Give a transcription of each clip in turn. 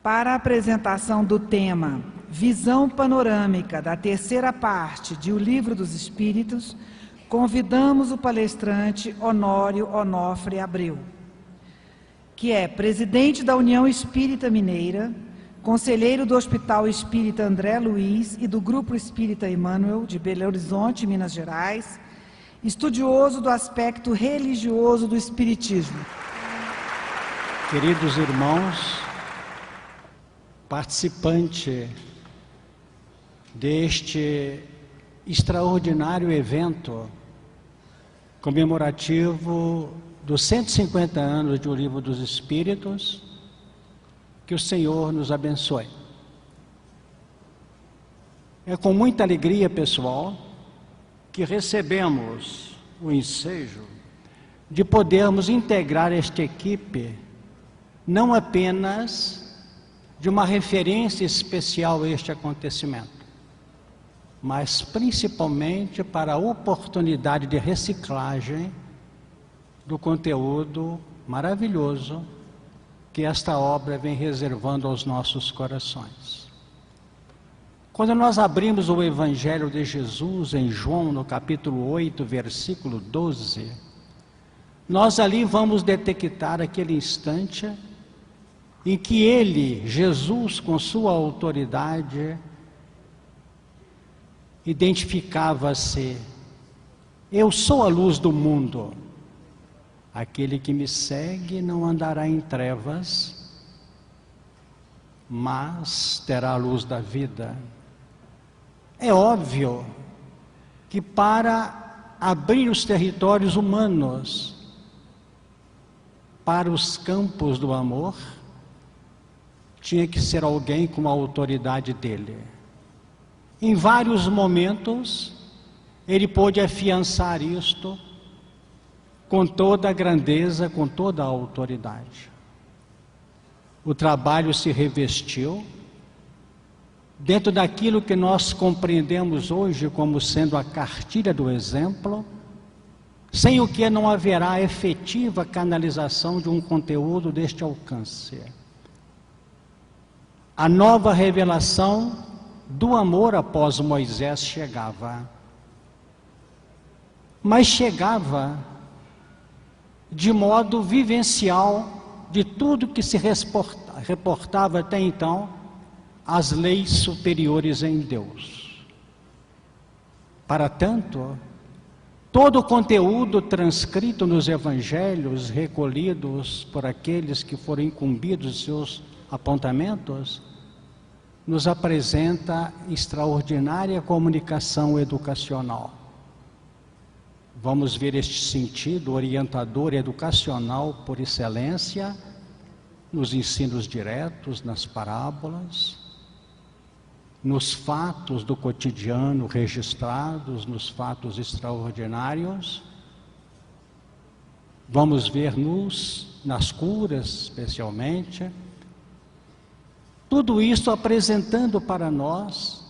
Para a apresentação do tema Visão Panorâmica da terceira parte de O Livro dos Espíritos, convidamos o palestrante Honório Onofre Abreu, que é presidente da União Espírita Mineira, conselheiro do Hospital Espírita André Luiz e do Grupo Espírita Emmanuel, de Belo Horizonte, Minas Gerais, estudioso do aspecto religioso do Espiritismo. Queridos irmãos, participante deste extraordinário evento comemorativo dos 150 anos de O Livro dos Espíritos, que o Senhor nos abençoe. É com muita alegria, pessoal, que recebemos o ensejo de podermos integrar esta equipe, não apenas de uma referência especial a este acontecimento, mas principalmente para a oportunidade de reciclagem do conteúdo maravilhoso que esta obra vem reservando aos nossos corações. Quando nós abrimos o Evangelho de Jesus em João, no capítulo 8, versículo 12, nós ali vamos detectar aquele instante em que ele, Jesus, com sua autoridade, identificava-se: eu sou a luz do mundo, aquele que me segue não andará em trevas, mas terá a luz da vida. É óbvio que para abrir os territórios humanos para os campos do amor, tinha que ser alguém com a autoridade dele. Em vários momentos, ele pôde afiançar isto com toda a grandeza, com toda a autoridade. O trabalho se revestiu dentro daquilo que nós compreendemos hoje como sendo a cartilha do exemplo, sem o que não haverá efetiva canalização de um conteúdo deste alcance. A nova revelação do amor após Moisés chegava, mas chegava de modo vivencial de tudo que se reportava até então às leis superiores em Deus. Para tanto, todo o conteúdo transcrito nos evangelhos, recolhidos por aqueles que foram incumbidos de seus apontamentos, nos apresenta extraordinária comunicação educacional. Vamos ver este sentido orientador educacional por excelência nos ensinos diretos, nas parábolas, nos fatos do cotidiano registrados, nos fatos extraordinários. Vamos ver nas curas, especialmente. Tudo isso apresentando para nós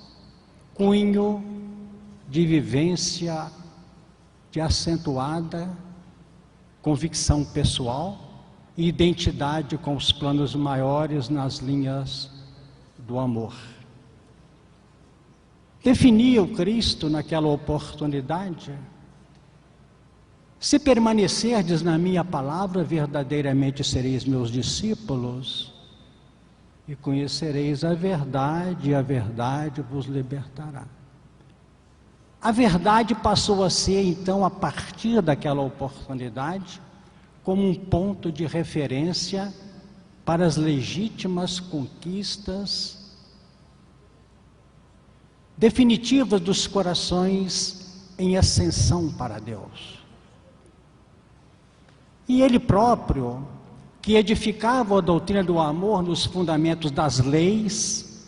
cunho de vivência, de acentuada convicção pessoal e identidade com os planos maiores nas linhas do amor. Definia o Cristo naquela oportunidade: se permanecerdes na minha palavra, verdadeiramente sereis meus discípulos, e conhecereis a verdade, e a verdade vos libertará. A verdade passou a ser, então, a partir daquela oportunidade, como um ponto de referência para as legítimas conquistas definitivas dos corações em ascensão para Deus. E ele próprio, que edificava a doutrina do amor nos fundamentos das leis,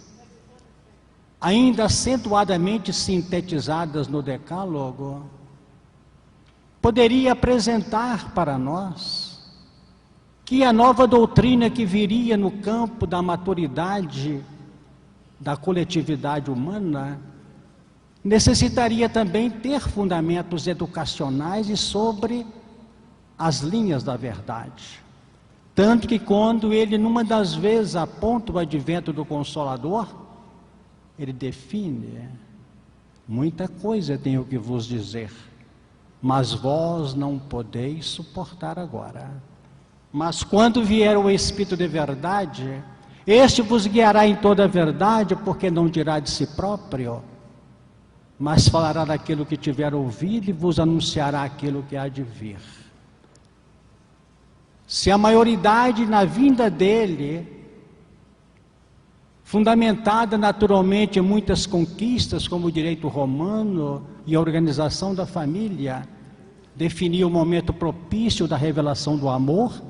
ainda acentuadamente sintetizadas no Decálogo, poderia apresentar para nós que a nova doutrina que viria no campo da maturidade da coletividade humana necessitaria também ter fundamentos educacionais e sobre as linhas da verdade. Tanto que quando ele, numa das vezes, aponta o advento do Consolador, ele define: muita coisa tenho que vos dizer, mas vós não podeis suportar agora. Mas quando vier o Espírito de verdade, este vos guiará em toda a verdade, porque não dirá de si próprio, mas falará daquilo que tiver ouvido e vos anunciará aquilo que há de vir. Se a maioridade na vinda dele, fundamentada naturalmente em muitas conquistas, como o direito romano e a organização da família, definia o momento propício da revelação do amor,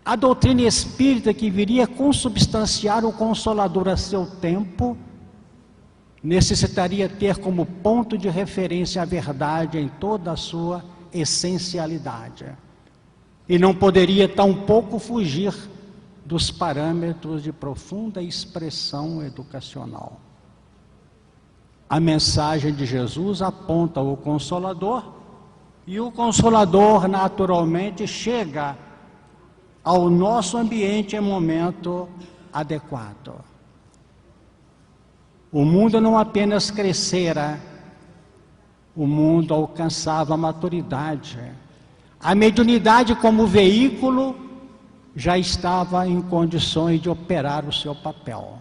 a doutrina espírita, que viria consubstanciar o Consolador a seu tempo, necessitaria ter como ponto de referência a verdade em toda a sua essencialidade. E não poderia tampouco fugir dos parâmetros de profunda expressão educacional. A mensagem de Jesus aponta o Consolador, e o Consolador naturalmente chega ao nosso ambiente em momento adequado. O mundo não apenas crescera, o mundo alcançava a maturidade. A mediunidade como veículo já estava em condições de operar o seu papel.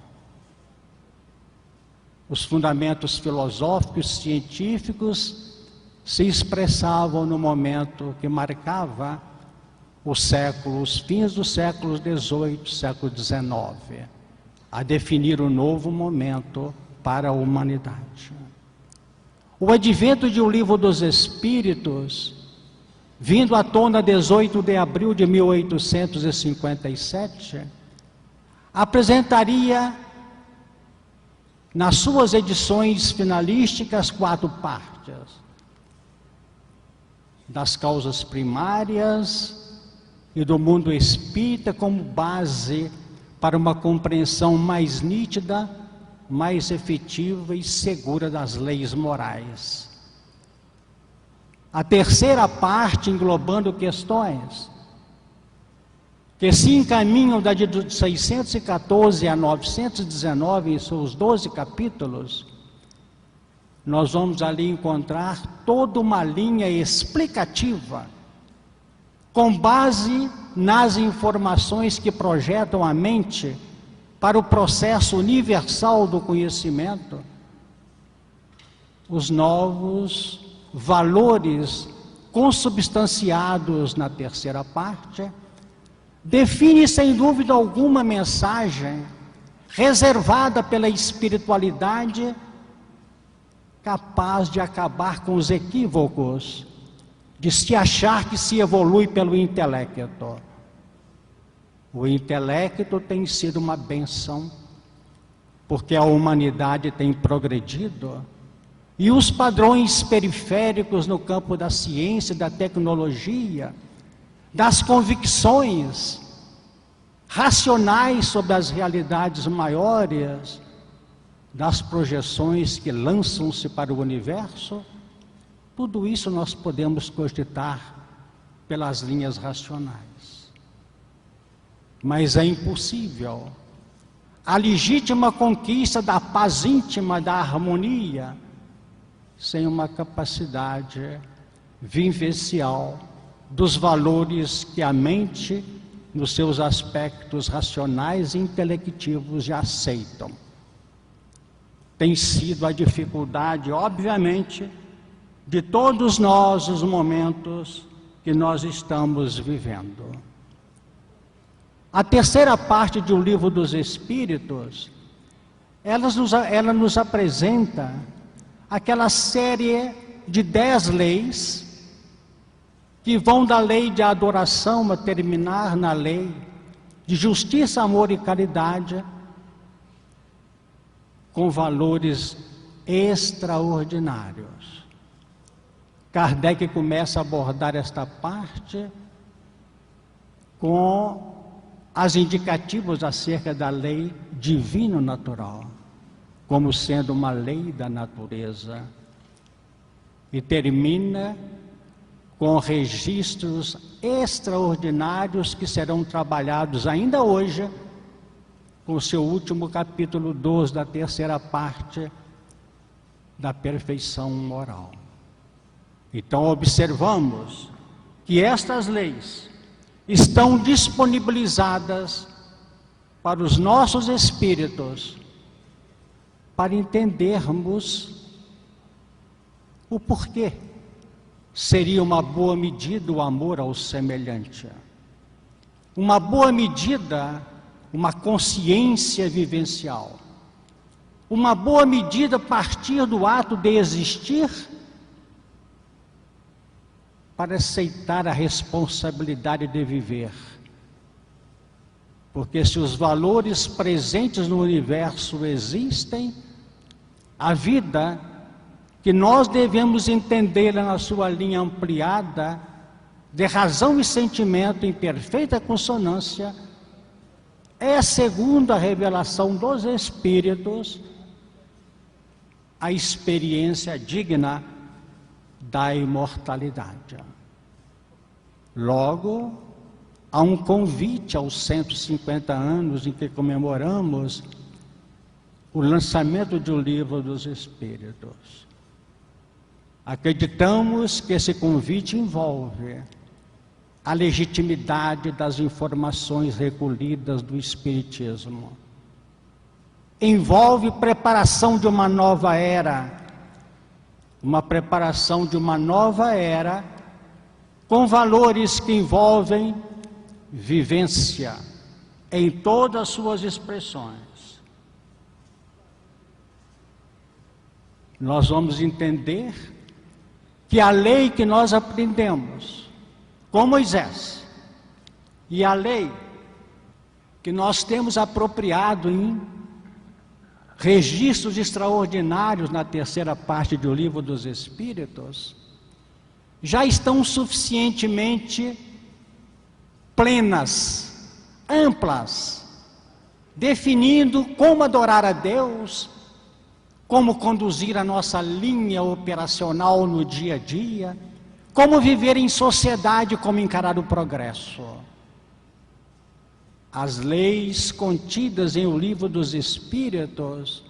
Os fundamentos filosóficos, científicos se expressavam no momento que marcava os fins dos séculos XVIII, século XIX, a definir um novo momento para a humanidade. O advento de O Livro dos Espíritos, vindo à tona 18 de abril de 1857, apresentaria, nas suas edições finalísticas, 4 partes: das causas primárias e do mundo espírita como base para uma compreensão mais nítida, mais efetiva e segura das leis morais. A terceira parte, englobando questões que se encaminham da de 614 a 919, em seus 12 capítulos, nós vamos ali encontrar toda uma linha explicativa, com base nas informações que projetam a mente para o processo universal do conhecimento, os novos valores consubstanciados na terceira parte. Define sem dúvida alguma mensagem reservada pela espiritualidade, capaz de acabar com os equívocos de se achar que se evolui pelo intelecto. O intelecto tem sido uma bênção, porque a humanidade tem progredido, e os padrões periféricos no campo da ciência, da tecnologia, das convicções racionais sobre as realidades maiores, das projeções que lançam-se para o universo, tudo isso nós podemos cogitar pelas linhas racionais. Mas é impossível a legítima conquista da paz íntima, da harmonia, sem uma capacidade vivencial dos valores que a mente, nos seus aspectos racionais e intelectivos, já aceitam. Tem sido a dificuldade, obviamente, de todos nós os momentos que nós estamos vivendo. A terceira parte de O Livro dos Espíritos, ela nos apresenta aquela série de 10 leis que vão da lei de adoração a terminar na lei de justiça, amor e caridade, com valores extraordinários. Kardec começa a abordar esta parte com as indicativas acerca da lei divino-natural, como sendo uma lei da natureza, e termina com registros extraordinários que serão trabalhados ainda hoje, com o seu último capítulo 12 da terceira parte da perfeição moral. Então observamos que estas leis estão disponibilizadas para os nossos espíritos, para entendermos o porquê seria uma boa medida o amor ao semelhante. Uma boa medida, uma consciência vivencial. Uma boa medida partir do ato de existir para aceitar a responsabilidade de viver. Porque se os valores presentes no universo existem, a vida que nós devemos entendê-la na sua linha ampliada, de razão e sentimento em perfeita consonância, é, segundo a revelação dos Espíritos, a experiência digna da imortalidade. Logo, há um convite aos 150 anos em que comemoramos o lançamento do Livro dos Espíritos. Acreditamos que esse convite envolve a legitimidade das informações recolhidas do Espiritismo. Envolve preparação de uma nova era, uma preparação de uma nova era com valores que envolvem vivência em todas as suas expressões. Nós vamos entender que a lei que nós aprendemos com Moisés e a lei que nós temos apropriado em registros extraordinários na terceira parte do Livro dos Espíritos, já estão suficientemente plenas, amplas, definindo como adorar a Deus, como conduzir a nossa linha operacional no dia a dia, como viver em sociedade, como encarar o progresso. As leis contidas em o Livro dos Espíritos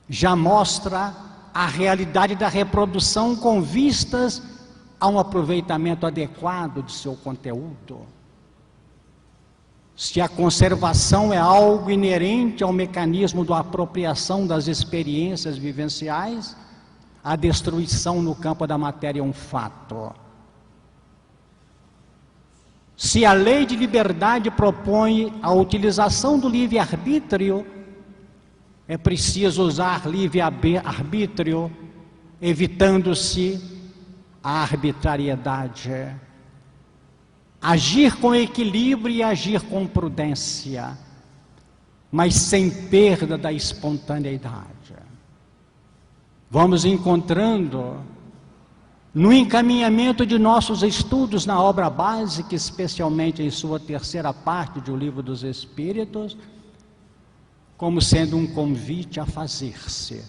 já mostram a realidade da reprodução com vistas a um aproveitamento adequado de seu conteúdo. Se a conservação é algo inerente ao mecanismo da apropriação das experiências vivenciais, a destruição no campo da matéria é um fato. Se a lei de liberdade propõe a utilização do livre-arbítrio, é preciso usar livre-arbítrio, evitando-se a arbitrariedade. Agir com equilíbrio e agir com prudência, mas sem perda da espontaneidade. Vamos encontrando no encaminhamento de nossos estudos na obra básica, especialmente em sua terceira parte do Livro dos Espíritos, como sendo um convite a fazer-se.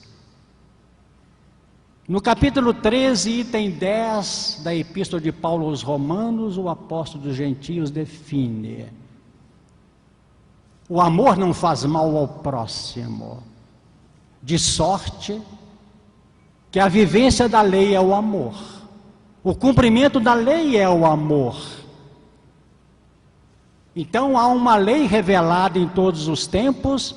No capítulo 13, item 10 da Epístola de Paulo aos Romanos, o apóstolo dos gentios define: o amor não faz mal ao próximo, de sorte que a vivência da lei é o amor. O cumprimento da lei é o amor. Então há uma lei revelada em todos os tempos,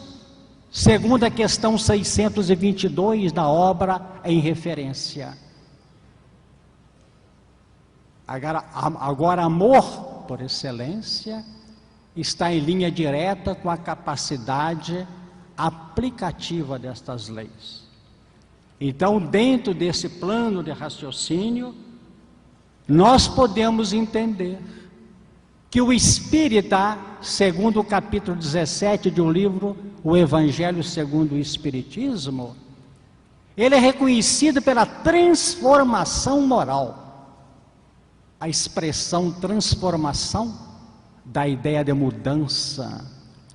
segundo a questão 622 da obra em referência. Agora, amor, por excelência, está em linha direta com a capacidade aplicativa destas leis. Então, dentro desse plano de raciocínio, nós podemos entender que o espírita, segundo o capítulo 17 do livro O Evangelho segundo o Espiritismo, ele é reconhecido pela transformação moral. A expressão transformação da ideia de mudança,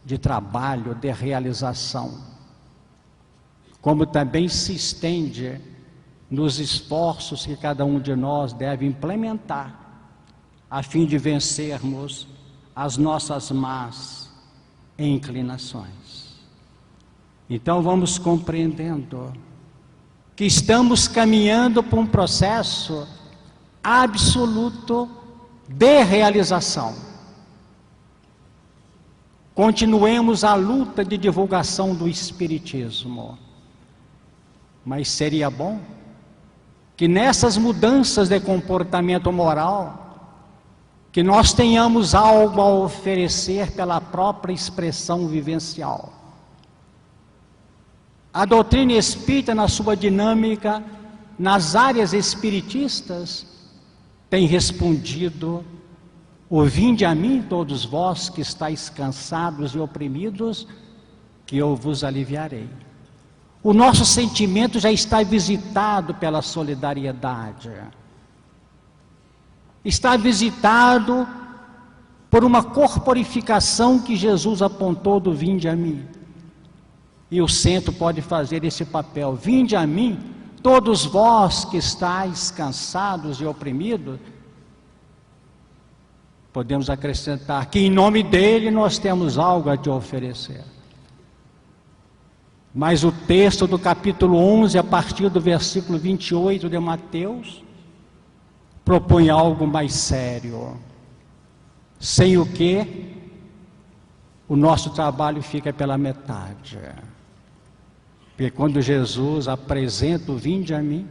de trabalho, de realização. Como também se estende nos esforços que cada um de nós deve implementar, a fim de vencermos as nossas más inclinações. Então vamos compreendendo que estamos caminhando para um processo absoluto de realização. Continuemos a luta de divulgação do Espiritismo, mas seria bom que nessas mudanças de comportamento moral, que nós tenhamos algo a oferecer pela própria expressão vivencial. A doutrina espírita, na sua dinâmica, nas áreas espiritistas, tem respondido: "O vinde a mim, todos vós que estáis cansados e oprimidos, que eu vos aliviarei." O nosso sentimento já está visitado pela solidariedade. Está visitado por uma corporificação que Jesus apontou do "vinde a mim". E o centro pode fazer esse papel: "Vinde a mim, todos vós que estáis cansados e oprimidos." Podemos acrescentar que em nome dele nós temos algo a te oferecer. Mas o texto do capítulo 11, a partir do versículo 28 de Mateus, propõe algo mais sério, sem o que o nosso trabalho fica pela metade. Porque quando Jesus apresenta o "vinde a mim",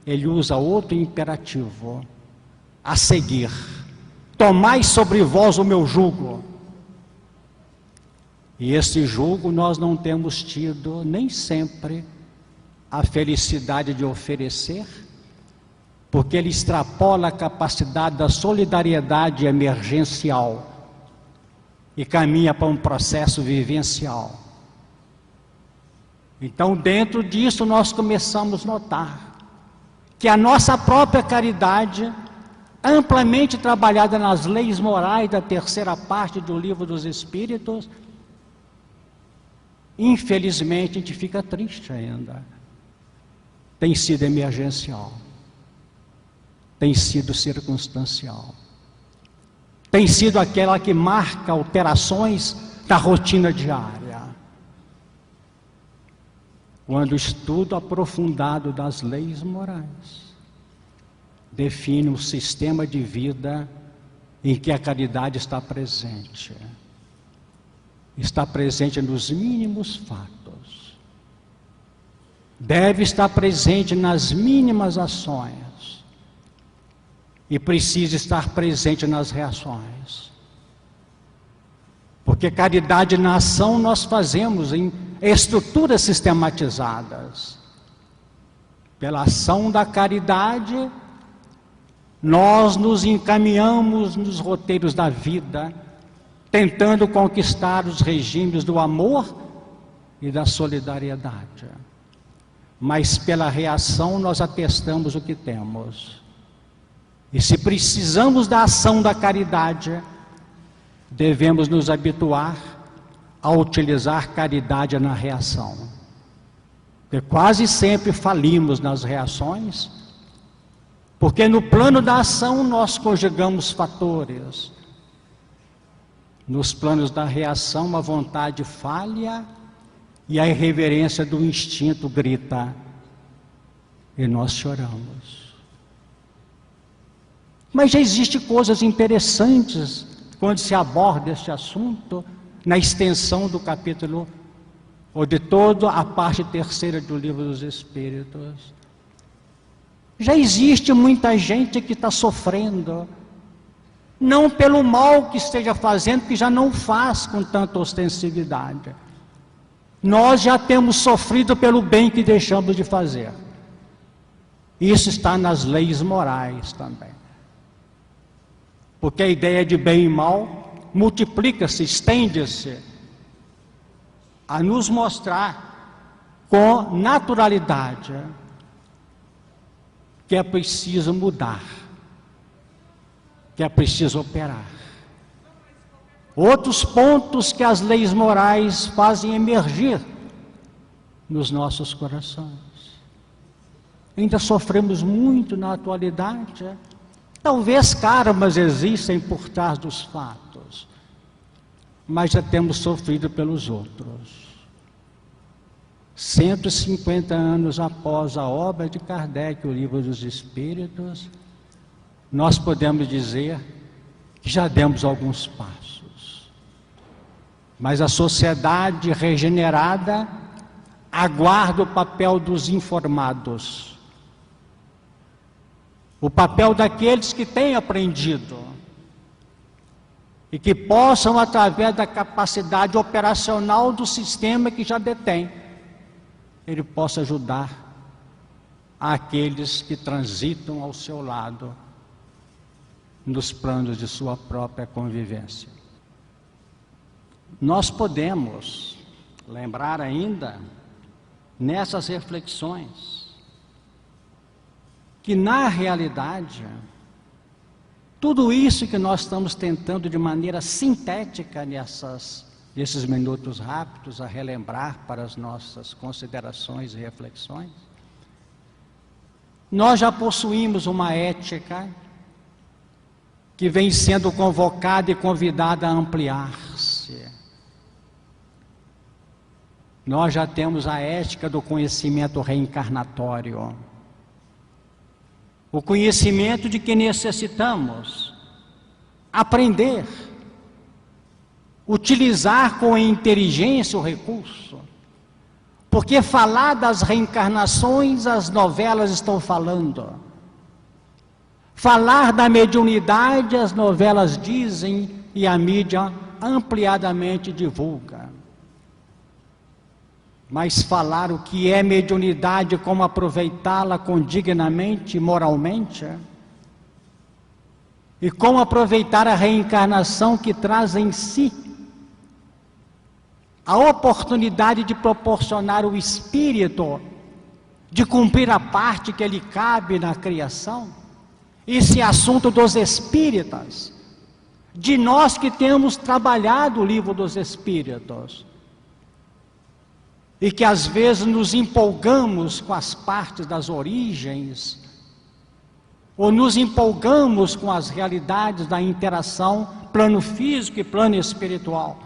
ele usa outro imperativo: a seguir. "Tomai sobre vós o meu jugo." E esse jugo nós não temos tido nem sempre a felicidade de oferecer, porque ele extrapola a capacidade da solidariedade emergencial e caminha para um processo vivencial. Então, dentro disso, nós começamos a notar que a nossa própria caridade, amplamente trabalhada nas leis morais da terceira parte do Livro dos Espíritos, infelizmente a gente fica triste ainda, tem sido emergencial, tem sido circunstancial, tem sido aquela que marca alterações da rotina diária. Quando o estudo aprofundado das leis morais define um sistema de vida em que a caridade está presente nos mínimos fatos, deve estar presente nas mínimas ações e precisa estar presente nas reações. Porque caridade na ação nós fazemos em estruturas sistematizadas. Pela ação da caridade, nós nos encaminhamos nos roteiros da vida, tentando conquistar os regimes do amor e da solidariedade. Mas pela reação nós atestamos o que temos. E se precisamos da ação da caridade, devemos nos habituar a utilizar caridade na reação. Porque quase sempre falimos nas reações, porque no plano da ação nós conjugamos fatores. Nos planos da reação a vontade falha e a irreverência do instinto grita e nós choramos. Mas já existem coisas interessantes quando se aborda este assunto na extensão do capítulo, ou de toda a parte terceira do Livro dos Espíritos. Já existe muita gente que está sofrendo, não pelo mal que esteja fazendo, que já não faz com tanta ostensividade. Nós já temos sofrido pelo bem que deixamos de fazer. Isso está nas leis morais também. Porque a ideia de bem e mal multiplica-se, estende-se a nos mostrar com naturalidade que é preciso mudar, que é preciso operar. Outros pontos que as leis morais fazem emergir nos nossos corações. Ainda sofremos muito na atualidade. Talvez karmas existem por trás dos fatos, mas já temos sofrido pelos outros. 150 anos após a obra de Kardec, o Livro dos Espíritos, nós podemos dizer que já demos alguns passos. Mas a sociedade regenerada aguarda o papel dos informados, o papel daqueles que têm aprendido e que possam, através da capacidade operacional do sistema que já detém, ele possa ajudar aqueles que transitam ao seu lado nos planos de sua própria convivência. Nós podemos lembrar ainda, nessas reflexões, que na realidade, tudo isso que nós estamos tentando de maneira sintética nesses minutos rápidos a relembrar para as nossas considerações e reflexões, nós já possuímos uma ética que vem sendo convocada e convidada a ampliar-se. Nós já temos a ética do conhecimento reencarnatório. O conhecimento de que necessitamos aprender, utilizar com inteligência o recurso, porque falar das reencarnações as novelas estão falando, falar da mediunidade as novelas dizem e a mídia ampliadamente divulga. Mas falar o que é mediunidade, como aproveitá-la condignamente, moralmente, e como aproveitar a reencarnação que traz em si a oportunidade de proporcionar o espírito, de cumprir a parte que lhe cabe na criação, esse assunto dos espíritas, de nós que temos trabalhado o Livro dos Espíritos, e que às vezes nos empolgamos com as partes das origens, ou nos empolgamos com as realidades da interação, plano físico e plano espiritual.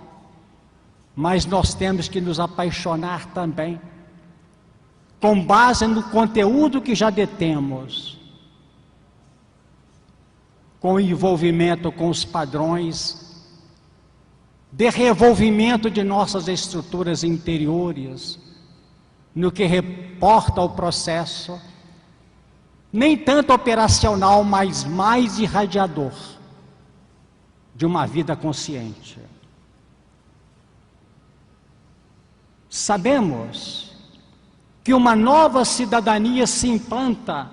Mas nós temos que nos apaixonar também, com base no conteúdo que já detemos, com o envolvimento com os padrões de revolvimento de nossas estruturas interiores, no que reporta ao processo, nem tanto operacional, mas mais irradiador, de uma vida consciente. Sabemos que uma nova cidadania se implanta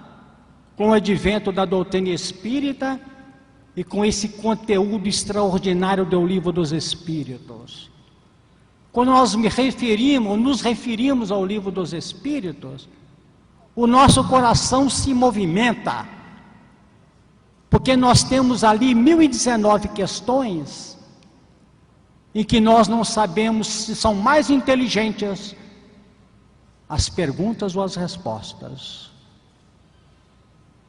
com o advento da doutrina espírita e com esse conteúdo extraordinário do Livro dos Espíritos. Quando nós nos referimos ao Livro dos Espíritos, o nosso coração se movimenta, porque nós temos ali 1019 questões, em que nós não sabemos se são mais inteligentes as perguntas ou as respostas,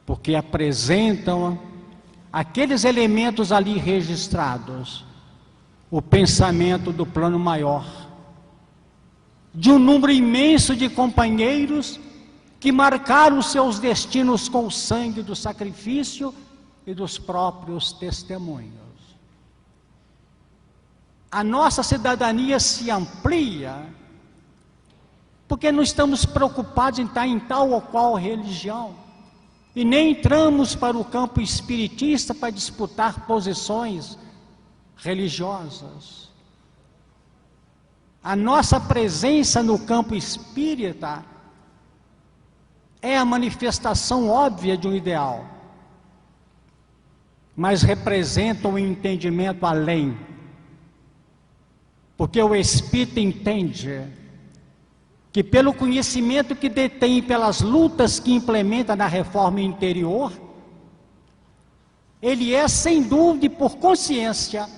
porque apresentam aqueles elementos ali registrados, o pensamento do plano maior, de um número imenso de companheiros que marcaram seus destinos com o sangue do sacrifício e dos próprios testemunhos. A nossa cidadania se amplia, porque não estamos preocupados em estar em tal ou qual religião, e nem entramos para o campo espiritista para disputar posições religiosas. A nossa presença no campo espírita é a manifestação óbvia de um ideal, mas representa um entendimento além, porque o espírito entende que pelo conhecimento que detém, pelas lutas que implementa na reforma interior, ele é, sem dúvida e por consciência,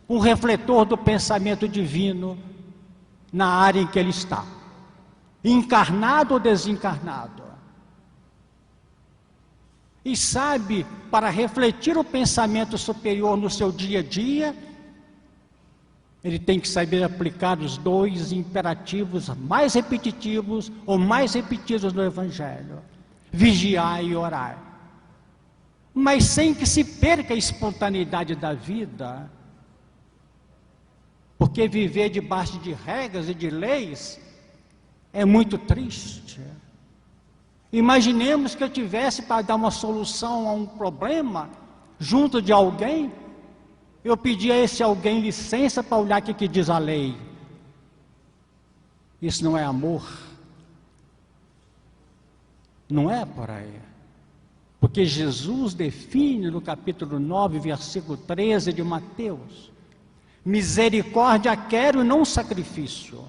um refletor do pensamento divino na área em que ele está, encarnado ou desencarnado. e sabe, para refletir o pensamento superior no seu dia a dia, ele tem que saber aplicar os dois imperativos mais repetitivos ou mais repetidos no Evangelho: vigiar e orar. Mas sem que se perca a espontaneidade da vida, porque viver debaixo de regras e de leis é muito triste. Imaginemos que eu tivesse para dar uma solução a um problema junto de alguém, eu pedia a esse alguém licença para olhar o que diz a lei. Isso não é amor. Não é por aí. Porque Jesus define no capítulo 9, versículo 13 de Mateus: misericórdia quero e não sacrifício.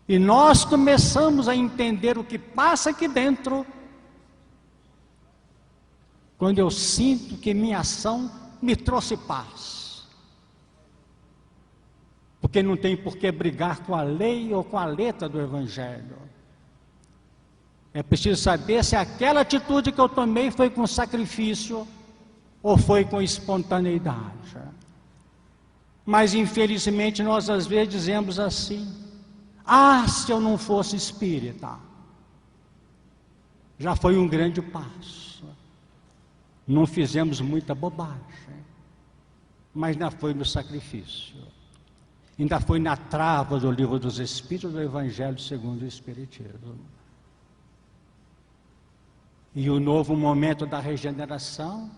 E nós começamos a entender o que passa aqui dentro quando eu sinto que minha ação me trouxe paz. Porque não tem por que brigar com a lei ou com a letra do Evangelho. É preciso saber se aquela atitude que eu tomei foi com sacrifício ou foi com espontaneidade. Mas infelizmente nós às vezes dizemos assim: ah, se eu não fosse espírita, já foi um grande passo. Não fizemos muita bobagem, mas ainda foi no sacrifício, ainda foi na trava do Livro dos Espíritos, do Evangelho segundo o Espiritismo. E o novo momento da regeneração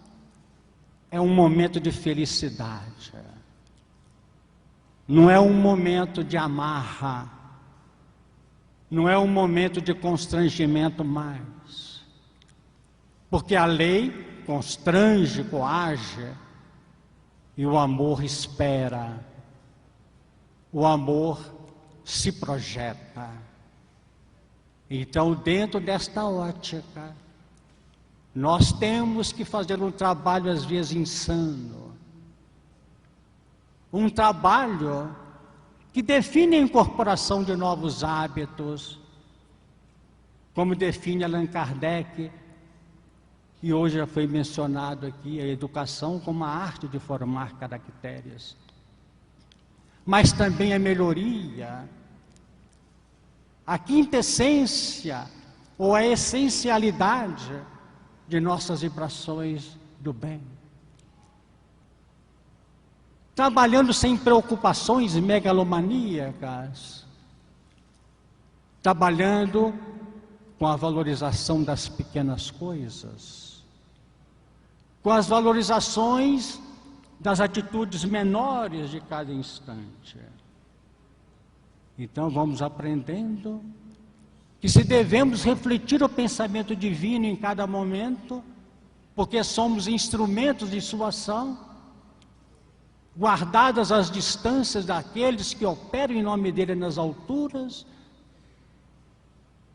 é um momento de felicidade, não é um momento de amarra, não é um momento de constrangimento mais, porque a lei constrange, coage, e o amor espera, o amor se projeta. Então, dentro desta ótica, nós temos que fazer um trabalho às vezes insano, um trabalho que define a incorporação de novos hábitos, como define Allan Kardec, e hoje já foi mencionado aqui, a educação como a arte de formar caracteres, mas também a melhoria, a quintessência ou a essencialidade de nossas vibrações do bem. Trabalhando sem preocupações megalomaníacas, trabalhando com a valorização das pequenas coisas, com as valorizações das atitudes menores de cada instante. Então vamos aprendendo que se devemos refletir o pensamento divino em cada momento, porque somos instrumentos de sua ação, guardadas as distâncias daqueles que operam em nome dele nas alturas,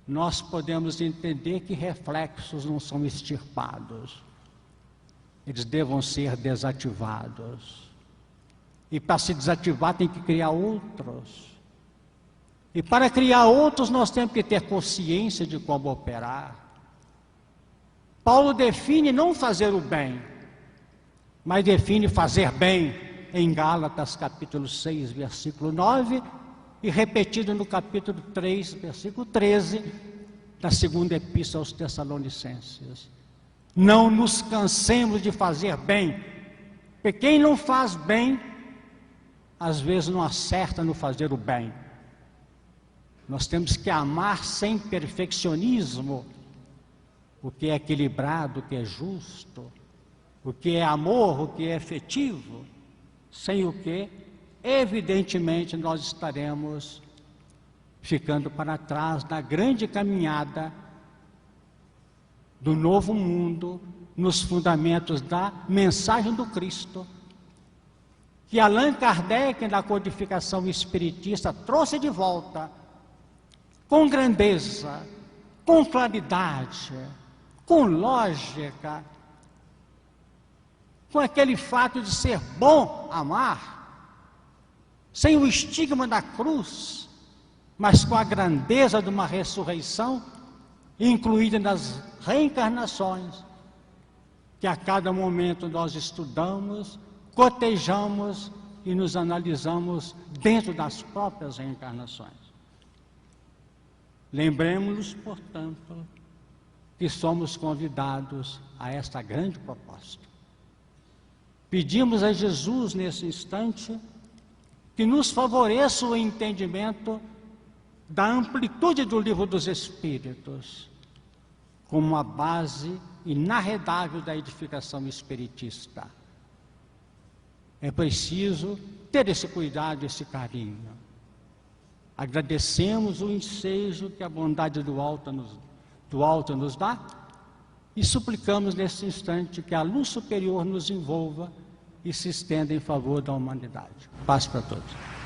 nós podemos entender que reflexos não são extirpados, eles devam ser desativados, e para se desativar tem que criar outros, e para criar outros nós temos que ter consciência de como operar. Paulo define não fazer o bem, mas define fazer bem em Gálatas capítulo 6, versículo 9, e repetido no capítulo 3, versículo 13, da segunda epístola aos Tessalonicenses. Não nos cansemos de fazer bem, porque quem não faz bem, às vezes não acerta no fazer o bem. Nós temos que amar sem perfeccionismo, o que é equilibrado, o que é justo, o que é amor, o que é efetivo, sem o que, evidentemente, nós estaremos ficando para trás na grande caminhada do novo mundo, nos fundamentos da mensagem do Cristo, que Allan Kardec, na codificação espiritista, trouxe de volta, com grandeza, com claridade, com lógica, com aquele fato de ser bom amar, sem o estigma da cruz, mas com a grandeza de uma ressurreição, incluída nas reencarnações, que a cada momento nós estudamos, cotejamos e nos analisamos dentro das próprias reencarnações. Lembremos-nos, portanto, que somos convidados a esta grande proposta. Pedimos a Jesus, nesse instante, que nos favoreça o entendimento da amplitude do Livro dos Espíritos, como uma base inarredável da edificação espiritista. É preciso ter esse cuidado, esse carinho. Agradecemos o ensejo que a bondade do alto nos dá e suplicamos nesse instante que a luz superior nos envolva e se estenda em favor da humanidade. Paz para todos.